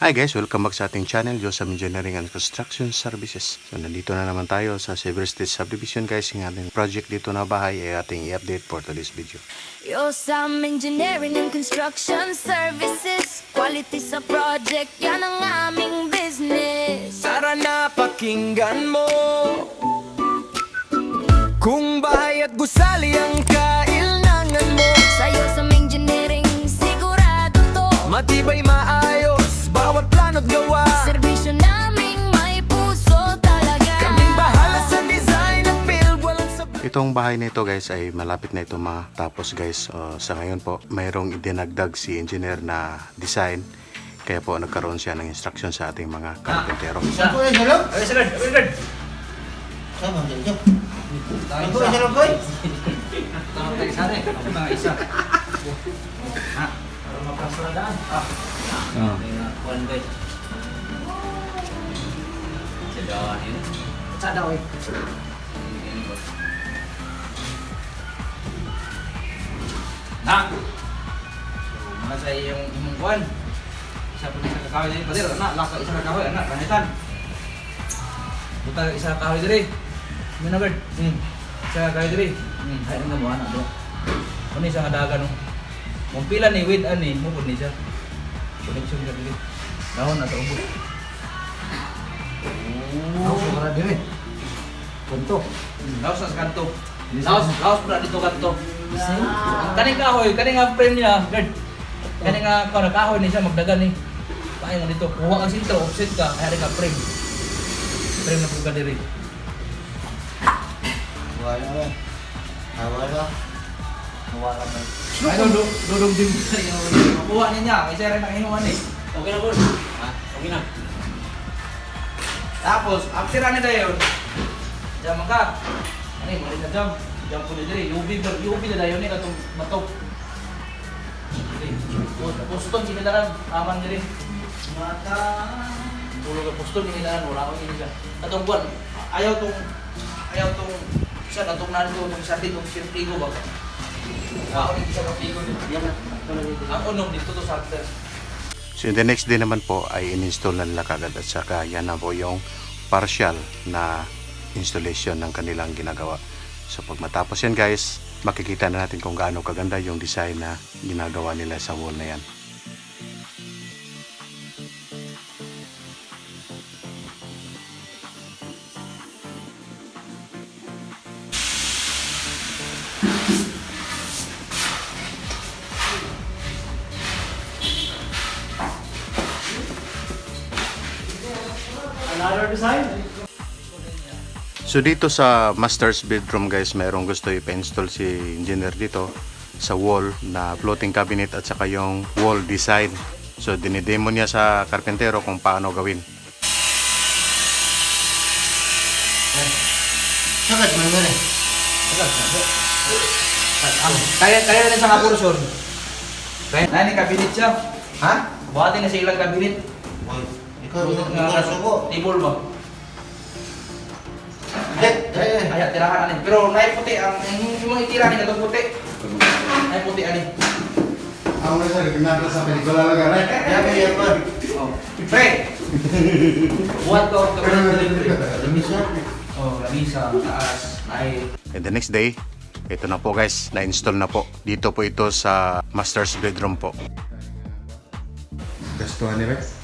Hi guys, welcome back sa ating channel, Josam Engineering and Construction Services. So nandito na naman tayo sa Silver State Subdivision guys. Yung ating project dito na bahay ay ating i-update for today's video. Josam Engineering and Construction Services, quality sa project, yan ang aming business. Tara na pakinggan mo, kung bahay at gusali ang kailangan mo. Sa Josam Engineering, sigurado to. Matibay, maayos, bawat plano't gawa. Serbisyo naming may puso talaga. Kaming bahala sa design at build, walang sabay. Itong bahay na ito guys ay malapit na ito matapos guys. Sa ngayon po, mayroong idinagdag si engineer na design. Kaya po nagkaroon siya ng instruction sa ating mga karpentero. Ako ay salog. Ay, sagad, sagad. Sama ang salog. Tayo Ako ay salog koy. Tama tayo sa atin. Ako mga isa. Ha? Para mapasok na daan. Kuhan guys. Sa daan yun. Sa daan eh. Na! So, mga sa iyong imong kuhan. Isa po na kakahoy din. Padir, anak, laka isa kakahoy, anak, kanitan. Buta isa kakahoy din. Mina bird. Isa kakahoy din. Ay, ano mo, anak, bro. Ano isa nga daga, no? Kung pila ni with ani, mo po ni siya. Connection ka din. Dahon na ito, ubos. Ako para dire. Punto. Laos sa kanto. Laos pula dito kanto. Kaning kahoy, kaning nga frame niya, guard. Kaning nga kahoy ni siya magdagan ni. Paay mo dito. Kuha ang sintro, offset ka, ay ka frame. Frame na pugka diri. Wala ba? Wala. Wala ba? Ay dudong din sa iyo. Kuha niya, kasi rin nakahinuan eh. Okay na po. Ha? Okay na. Tapos, after ano na yun, jam ka. Ano yung mali na jam? Jam po na diri. UV na dayon eh, katong batok. Puston, sinilaran. Aman diri. Mata. Tulog ang puston, sinilaran. Wala akong sinilaran. Katong buwan, ayaw tong isa na tong nando, tong sabi tong sirtigo ba? Ako nang isa ng pigo dito. Ang unong dito to sa actor. So in the next day naman po ay in-install na nila kagad at saka yan na po yung partial na installation ng kanilang ginagawa. So pag matapos yan guys, makikita na natin kung gaano kaganda yung design na ginagawa nila sa wall na yan. Another design. So dito sa master's bedroom guys, mayroong gusto ipa-install si engineer dito sa wall na floating cabinet at saka yung wall design. So dinidemo niya sa karpentero kung paano gawin. Sakat man gani. Kaya rin sa kapursyon. Kaya na ni kabinet siya. Ha? Buhatin na sa ilang kabinet. Oy, ikaw suko. Table ba? Eh. Ay, tirahan ani. Pero naay puti ang imong itira ni katong puti. Naay puti ani. Ako na sa ginagawa sa pelikula lang gani. Yabe yabe. Oh. Pre. Buhat ko ang kabinet. Lamisa. Oh, lamisa taas. Naay. And the next day, ito na po guys, na-install na po. Dito po ito sa master's bedroom po. Gastuhan ni Rex?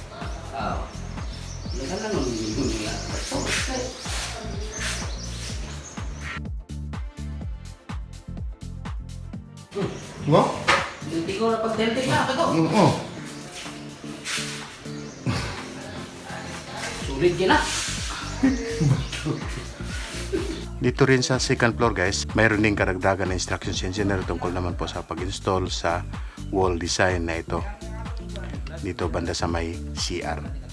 Mo? Hindi ko na pag-deltic na ako to. Oo. Sulit yan na. Dito rin sa second floor guys, mayroon din karagdagan na instructions engineer tungkol naman po sa pag-install sa wall design na ito. Dito banda sa may CR.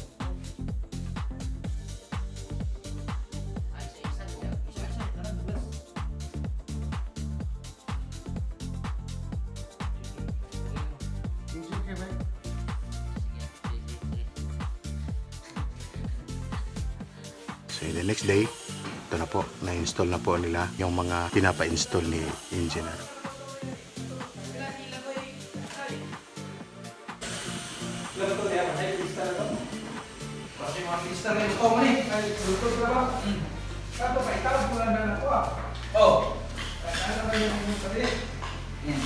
So in the next day, ito na po, na-install na po nila yung mga pinapa-install ni engineer. Kasi mga pista rin ito mo ni. Ay, luto ka ba? Kato pa, ikaw mo lang na ako ah. Oh. Ano ba yung pati? Yan.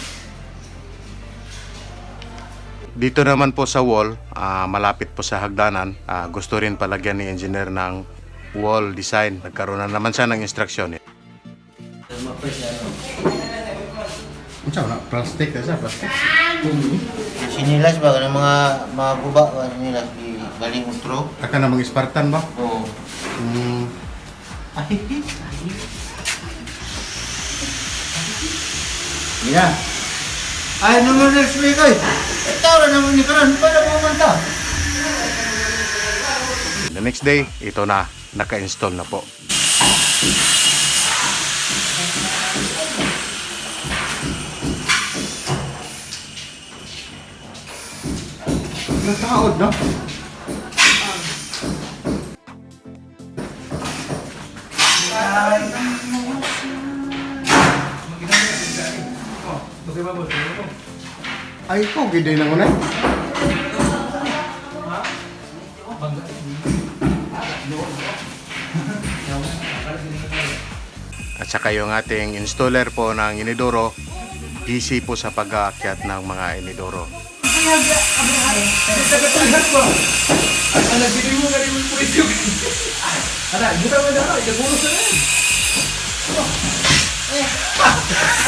Dito naman po sa wall, malapit po sa hagdanan, gusto rin palagyan ni engineer ng wall design. Nagkaroon na naman siya ng instruction. Ano siya? Plastic na siya, plastic. Sinilas ba ng mga guba ba sinilas di galing ustro? Aka na mga Spartan ba? Oo. Yeah. Ay naman next week ay. Ikaw na naman ni karon para mo manta. The next day, ito na, naka-install na po. Nagtaod, no? Ay, ko, gede na muna. At saka yung ating installer po ng Inidoro, busy po sa pag-aakyat ng mga Inidoro. Ano, bili mo ka rin yung presyo. Ano, buta mo na ako, ikagulos na rin.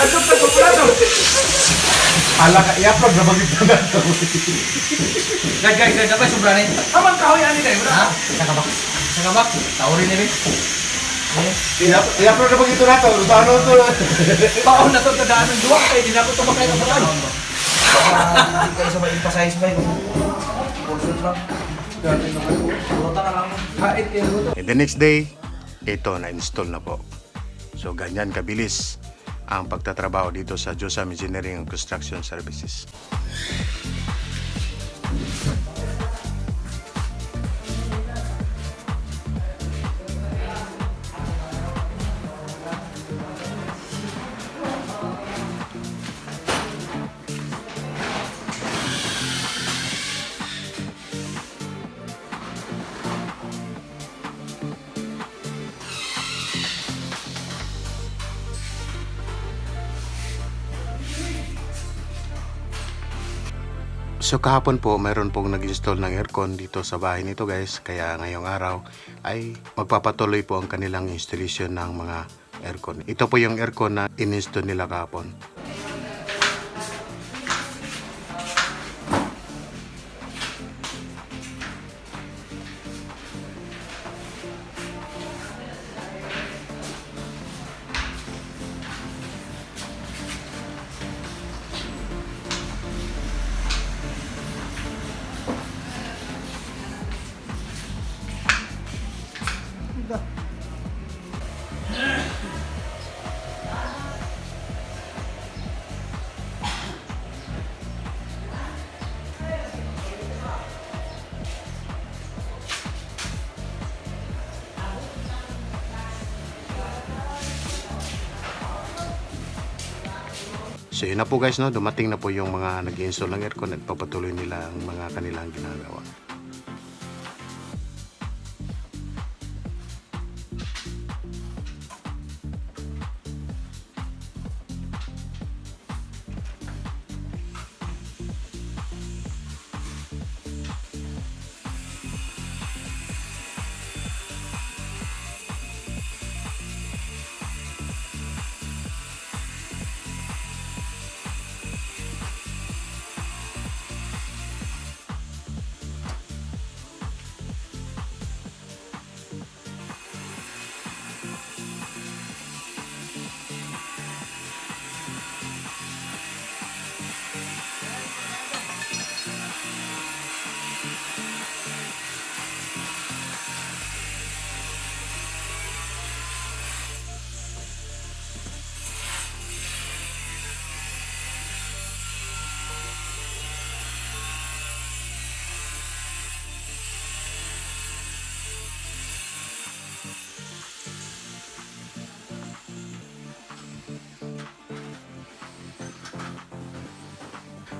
Ano pa ito pala ito? Ala ka, i-upload na bagay na ito. Guys, dapat sobra ni. Amang kahoy ani tayo, Ha? wala? Sa kabak, tawrin ni rin. I-upload na bagay ito na ito. Ano ito? Baon na ito, tadaan ng duwa kayo, di na ako tumakay na pala. Hindi kayo sa ma-emphasize ba yung portion lang. Buta na lang mo. Kahit yung luto. And the next day, ito na-install na po. So ganyan kabilis ang pagtatrabaho dito sa Josam Engineering and Construction Services. So kahapon po, mayroon pong nag-install ng aircon dito sa bahay nito guys. Kaya ngayong araw ay magpapatuloy po ang kanilang installation ng mga aircon. Ito po yung aircon na in-install nila kahapon. So yun na po guys, no? Dumating na po yung mga nag-install ng aircon at papatuloy nila ang mga kanilang ginagawa.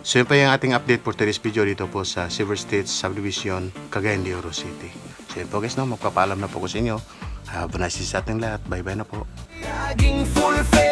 So yun pa yung ating update for today's video dito po sa Silver State Subdivision, Cagayan de Oro City. So yun po guys, no, magpapaalam na po ko sa inyo. Have a nice day sa ating lahat. Bye bye na po. Laging fulfill